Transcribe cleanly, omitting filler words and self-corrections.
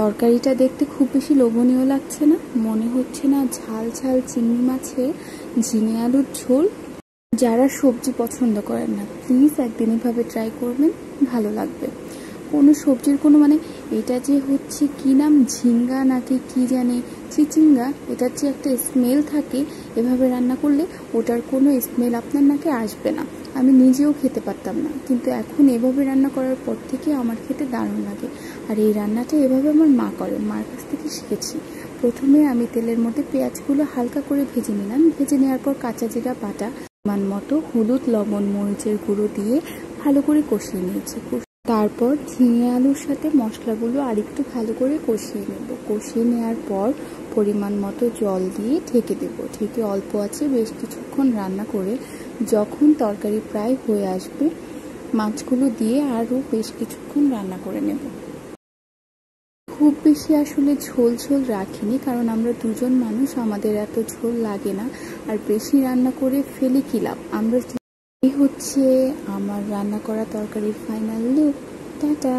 তরকারিটা দেখতে খুব বেশি লোভনীয় লাগছে না? মনে হচ্ছে না ঝাল ঝাল চিংড়ি মাছে ঝিঙে আলুর ঝোল? যারা সবজি পছন্দ করেন না প্লিজ একদিন এভাবে ট্রাই করবেন, ভালো লাগবে। কোনো সবজির কোনো এটা যে হচ্ছে কি নাম, ঝিঙ্গা নাকি কি জানি, চিচিঙ্গা, এটার যে একটা স্মেল থাকে, এভাবে রান্না করলে ওটার কোনো স্মেল আপনার নাকে আসবে না। আমি নিজেও খেতে পারতাম না, কিন্তু এখন এভাবে রান্না করার পর থেকে আমার খেতে দারুণ লাগে। আর এই রান্নাটা এভাবে আমার মা করে, মার কাছ থেকে শিখেছি। প্রথমে আমি তেলের মধ্যে পেঁয়াজগুলো হালকা করে ভেজে নিলাম, ভেজে নেওয়ার পর কাঁচা জিরা বাটা, মান মতো হলুদ, লবণ, মরিচের গুঁড়ো দিয়ে ভালো করে কষিয়ে নিয়েছি। তারপর ঝিঙে আলুর সাথে মশলাগুলো আরেকটু ভালো করে কষিয়ে নেব। কষিয়ে নেওয়ার পর পরিমাণ মতো জল দিয়ে ঢেকে দেব। ঢেকে অল্প আছে বেশ কিছুক্ষণ রান্না করে যখন তরকারি প্রায় হয়ে আসবে, মাছগুলো দিয়ে আরও বেশ কিছুক্ষণ রান্না করে নেব। খুব বেশি আসলে ঝোল ঝোল রাখিনি, কারণ আমরা দুজন মানুষ, আমাদের এত ঝোল লাগে না। আর বেশি রান্না করে ফেলে কি লাভ। এই হচ্ছে আমার রান্না করা তরকারির ফাইনাল লুক। টাটা।